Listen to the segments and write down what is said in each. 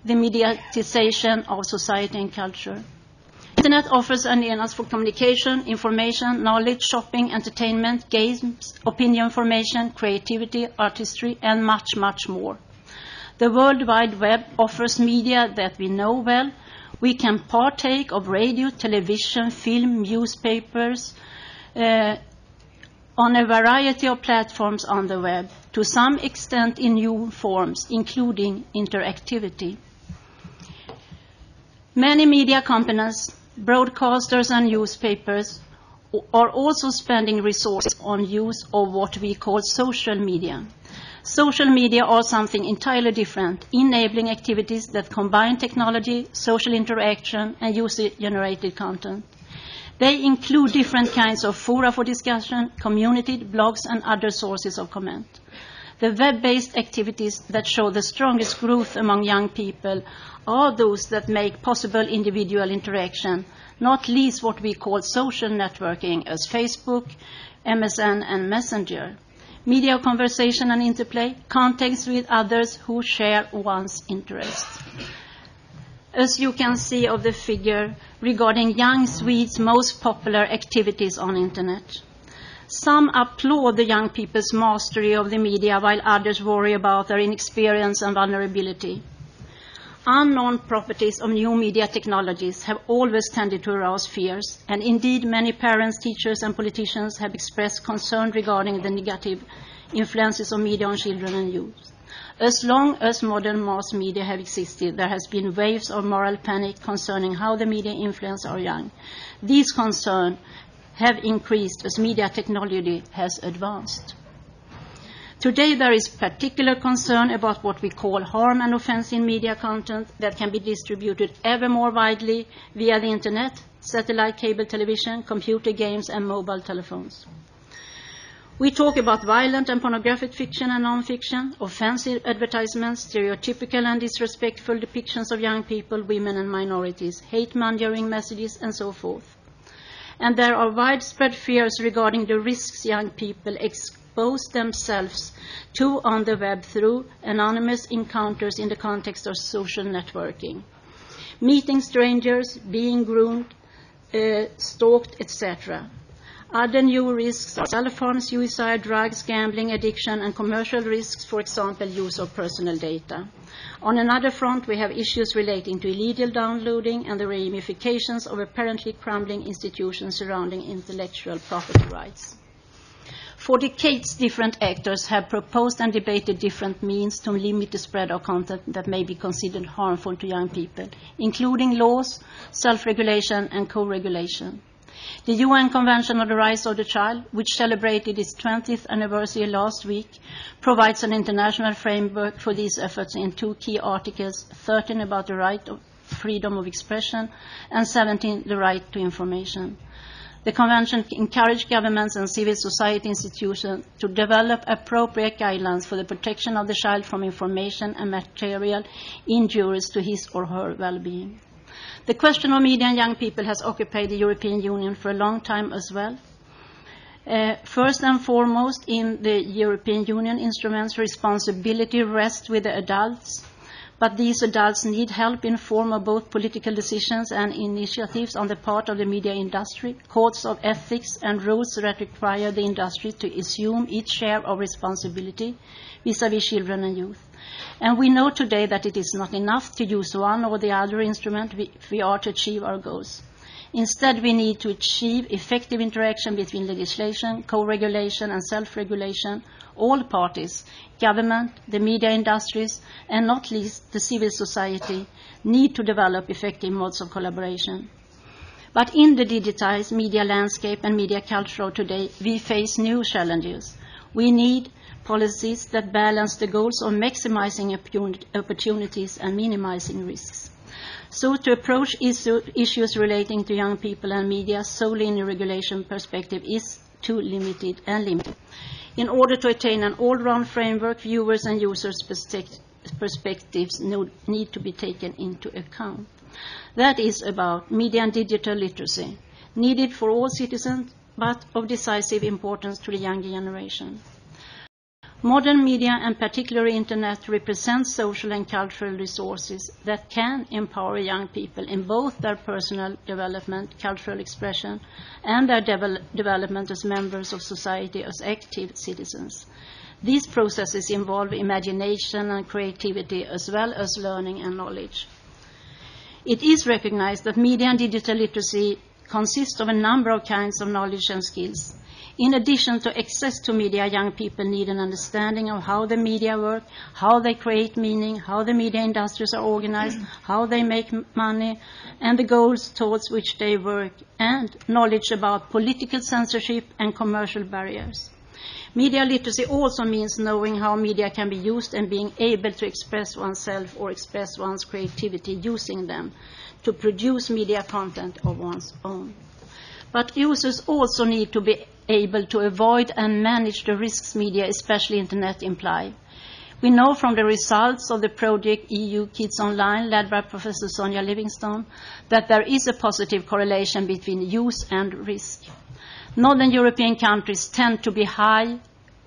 the mediatization of society and culture. Internet offers arenas for communication, information, knowledge, shopping, entertainment, games, opinion formation, creativity, artistry, and much, much more. The World Wide Web offers media that we know well. We can partake of radio, television, film, newspapers, on a variety of platforms on the web, to some extent in new forms, including interactivity. Many media companies, broadcasters and newspapers are also spending resources on use of what we call social media. Social media are something entirely different, enabling activities that combine technology, social interaction, and user-generated content. They include different kinds of fora for discussion, community, blogs, and other sources of comment. The web-based activities that show the strongest growth among young people are those that make possible individual interaction, not least what we call social networking as Facebook, MSN, and Messenger. Media conversation and interplay, contacts with others who share one's interests. As you can see of the figure regarding young Swedes' most popular activities on internet. Some applaud the young people's mastery of the media, while others worry about their inexperience and vulnerability. Unknown properties of new media technologies have always tended to arouse fears, and indeed many parents, teachers, and politicians have expressed concern regarding the negative influences of media on children and youth. As long as modern mass media have existed, there has been waves of moral panic concerning how the media influence our young. These concerns have increased as media technology has advanced. Today there is particular concern about what we call harm and offense in media content that can be distributed ever more widely via the internet, satellite cable television, computer games, and mobile telephones. We talk about violent and pornographic fiction and non-fiction, offensive advertisements, stereotypical and disrespectful depictions of young people, women, and minorities, hate-mongering messages, and so forth. And there are widespread fears regarding the risks young people expose themselves to on the web through anonymous encounters in the context of social networking. Meeting strangers, being groomed, stalked, etc. Other new risks are self-harm, suicide, drugs, gambling, addiction, and commercial risks, for example, use of personal data. On another front, we have issues relating to illegal downloading and the ramifications of apparently crumbling institutions surrounding intellectual property rights. For decades, different actors have proposed and debated different means to limit the spread of content that may be considered harmful to young people, including laws, self-regulation, and co-regulation. The UN Convention on the Rights of the Child, which celebrated its 20th anniversary last week, provides an international framework for these efforts in two key articles, 13 about the right of freedom of expression and 17 the right to information. The Convention encouraged governments and civil society institutions to develop appropriate guidelines for the protection of the child from information and material injurious to his or her well-being. The question of media and young people has occupied the European Union for a long time as well. First and foremost, in the European Union instruments, responsibility rests with the adults, but these adults need help in form of both political decisions and initiatives on the part of the media industry, codes of ethics, and rules that require the industry to assume its share of responsibility vis-à-vis children and youth. And we know today that it is not enough to use one or the other instrument if we are to achieve our goals. Instead, we need to achieve effective interaction between legislation, co-regulation, and self-regulation. All parties, government, the media industries, and not least the civil society, need to develop effective modes of collaboration. But in the digitized media landscape and media culture of today, we face new challenges. We need policies that balance the goals of maximizing opportunities and minimizing risks. So to approach issues relating to young people and media solely in a regulation perspective is too limited. In order to attain an all-round framework, viewers and users' perspectives need to be taken into account. That is about media and digital literacy, needed for all citizens, but of decisive importance to the younger generation. Modern media, and particularly internet, represent social and cultural resources that can empower young people in both their personal development, cultural expression, and their development as members of society as active citizens. These processes involve imagination and creativity as well as learning and knowledge. It is recognized that media and digital literacy consist of a number of kinds of knowledge and skills. In addition to access to media, young people need an understanding of how the media work, how they create meaning, how the media industries are organized, how they make money, and the goals towards which they work, and knowledge about political censorship and commercial barriers. Media literacy also means knowing how media can be used and being able to express oneself or express one's creativity using them to produce media content of one's own. But users also need to be able to avoid and manage the risks media, especially internet, imply. We know from the results of the project EU Kids Online, led by Professor Sonja Livingstone, that there is a positive correlation between use and risk. Northern European countries tend to be high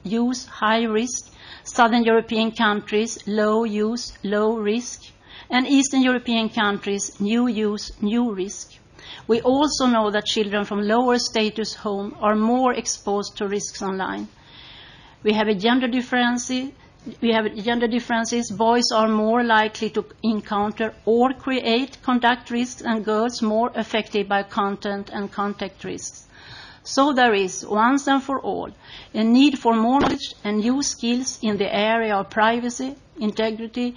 use, high risk. Southern European countries, low use, low risk. And Eastern European countries, new use, new risk. We also know that children from lower status homes are more exposed to risks online. We have gender differences. Boys are more likely to encounter or conduct risks, and girls more affected by content and contact risks. So there is, once and for all, a need for more knowledge and new skills in the area of privacy, integrity,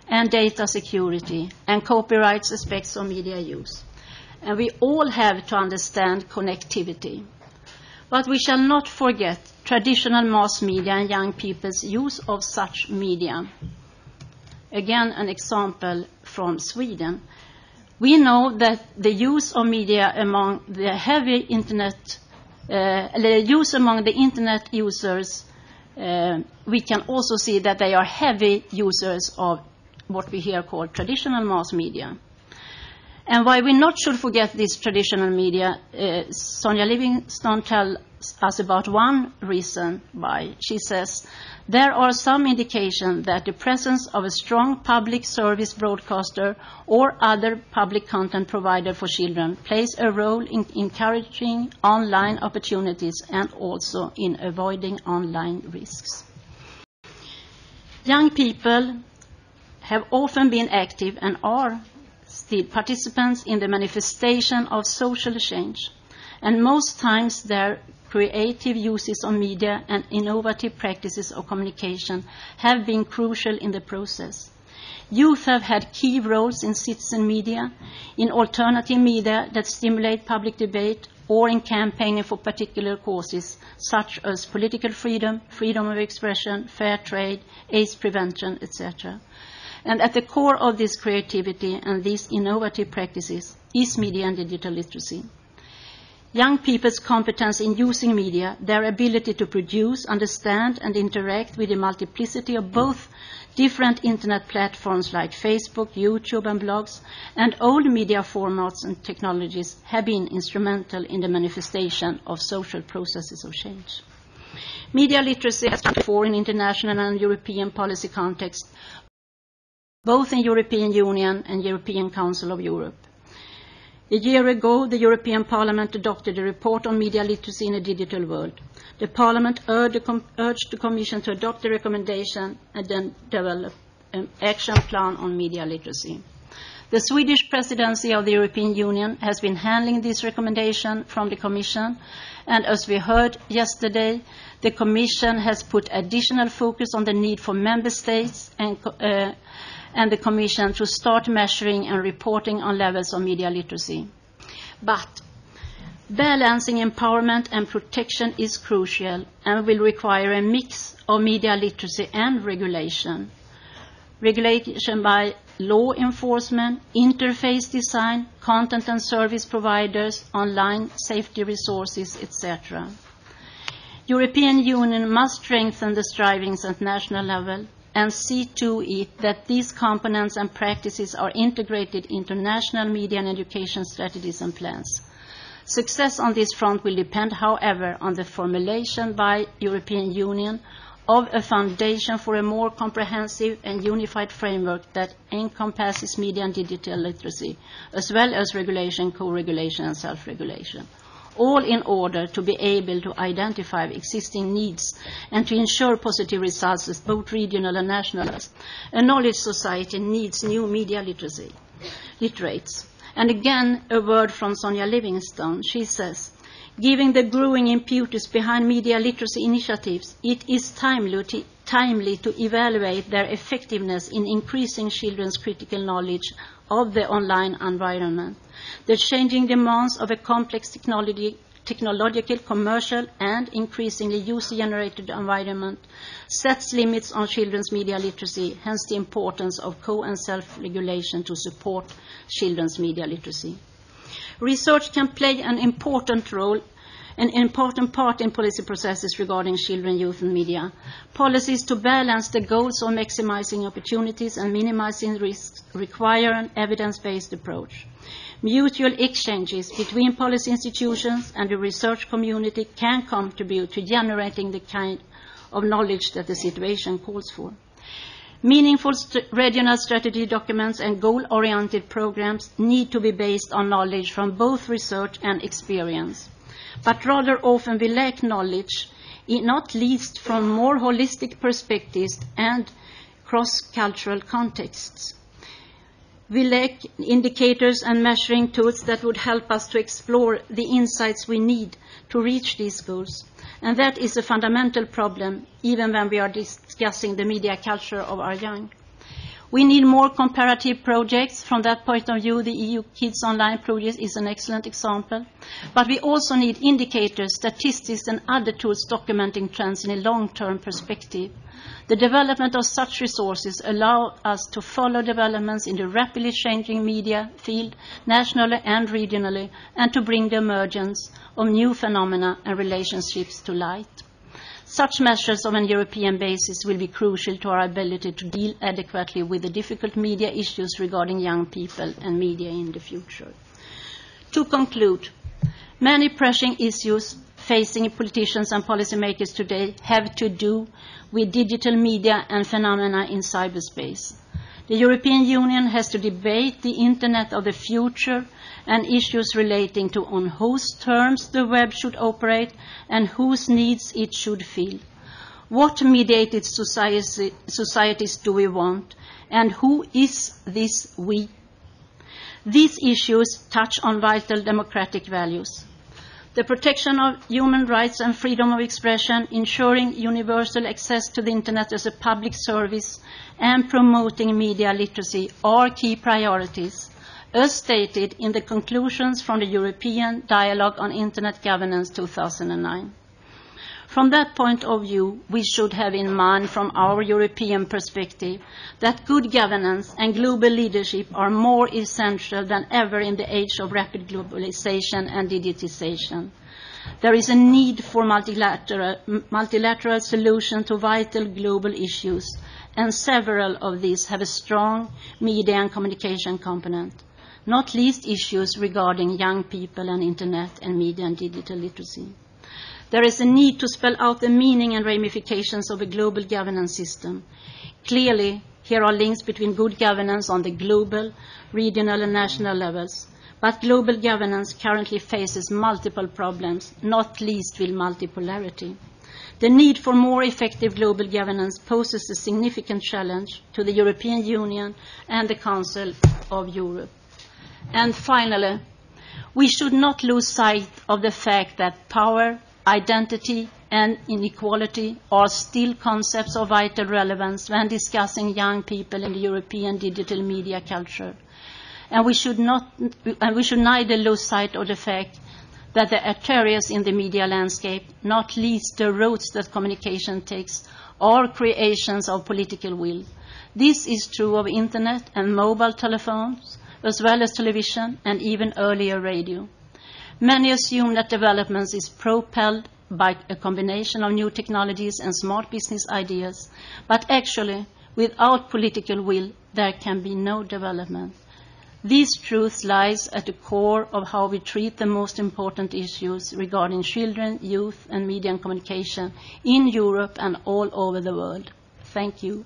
and data security, and copyright aspects of media use. And we all have to understand connectivity. But we shall not forget traditional mass media and young people's use of such media. Again, an example from Sweden. We know that the use of media among the heavy internet, the use among the internet users, we can also see that they are heavy users of what we here call traditional mass media. And why we not should forget this traditional media, Sonja Livingstone tells us about one reason why. She says, there are some indication that the presence of a strong public service broadcaster or other public content provider for children plays a role in encouraging online opportunities and also in avoiding online risks. Young people have often been active and are still participants in the manifestation of social change, and most times their creative uses of media and innovative practices of communication have been crucial in the process. Youth have had key roles in citizen media, in alternative media that stimulate public debate, or in campaigning for particular causes such as political freedom, freedom of expression, fair trade, AIDS prevention, etc. And at the core of this creativity and these innovative practices is media and digital literacy. Young people's competence in using media, their ability to produce, understand, and interact with the multiplicity of both different internet platforms like Facebook, YouTube, and blogs, and old media formats and technologies have been instrumental in the manifestation of social processes of change. Media literacy has come before in international and European policy context, both in European Union and European Council of Europe. A year ago, the European Parliament adopted a report on media literacy in a digital world. The Parliament urged the Commission to adopt the recommendation and then develop an action plan on media literacy. The Swedish presidency of the European Union has been handling this recommendation from the Commission, and as we heard yesterday, the Commission has put additional focus on the need for member states and the Commission to start measuring and reporting on levels of media literacy. But balancing empowerment and protection is crucial and will require a mix of media literacy and regulation. Regulation by law enforcement, interface design, content and service providers, online safety resources, etc. European Union must strengthen the strivings at national level and see to it that these components and practices are integrated into national media and education strategies and plans. Success on this front will depend, however, on the formulation by European Union of a foundation for a more comprehensive and unified framework that encompasses media and digital literacy, as well as regulation, co-regulation, and self-regulation, all in order to be able to identify existing needs and to ensure positive results at both regional and national levels. A knowledge society needs new media literates. And again, a word from Sonja Livingstone. She says, given the growing impetus behind media literacy initiatives, it is timely to evaluate their effectiveness in increasing children's critical knowledge of the online environment. The changing demands of a complex technological, commercial, and increasingly user-generated environment sets limits on children's media literacy, hence the importance of co- and self-regulation to support children's media literacy. Research can play an important role, an important part in policy processes regarding children, youth, and media. Policies to balance the goals of maximizing opportunities and minimizing risks require an evidence-based approach. Mutual exchanges between policy institutions and the research community can contribute to generating the kind of knowledge that the situation calls for. Meaningful regional strategy documents and goal-oriented programs need to be based on knowledge from both research and experience. But rather often we lack knowledge, not least from more holistic perspectives and cross-cultural contexts. We lack indicators and measuring tools that would help us to explore the insights we need to reach these goals. And that is a fundamental problem, even when we are discussing the media culture of our young. We need more comparative projects. From that point of view, the EU Kids Online project is an excellent example. But we also need indicators, statistics, and other tools documenting trends in a long-term perspective. The development of such resources allow us to follow developments in the rapidly changing media field, nationally and regionally, and to bring the emergence of new phenomena and relationships to light. Such measures on a European basis will be crucial to our ability to deal adequately with the difficult media issues regarding young people and media in the future. To conclude, many pressing issues facing politicians and policymakers today have to do with digital media and phenomena in cyberspace. The European Union has to debate the Internet of the future and issues relating to on whose terms the web should operate and whose needs it should fill. What mediated societies do we want, and who is this we? These issues touch on vital democratic values. The protection of human rights and freedom of expression, ensuring universal access to the Internet as a public service, and promoting media literacy are key priorities, as stated in the conclusions from the European Dialogue on Internet Governance 2009. From that point of view, we should have in mind from our European perspective that good governance and global leadership are more essential than ever in the age of rapid globalization and digitization. There is a need for multilateral solutions to vital global issues, and several of these have a strong media and communication component, not least issues regarding young people and Internet and media and digital literacy. There is a need to spell out the meaning and ramifications of a global governance system. Clearly, here are links between good governance on the global, regional, and national levels. But global governance currently faces multiple problems, not least with multipolarity. The need for more effective global governance poses a significant challenge to the European Union and the Council of Europe. And finally, we should not lose sight of the fact that power, identity, and inequality are still concepts of vital relevance when discussing young people in the European digital media culture. And we should neither lose sight of the fact that the areas in the media landscape, not least the routes that communication takes, are creations of political will. This is true of Internet and mobile telephones, as well as television and even earlier radio. Many assume that development is propelled by a combination of new technologies and smart business ideas, but actually, without political will, there can be no development. These truths lies at the core of how we treat the most important issues regarding children, youth and media and communication in Europe and all over the world. Thank you.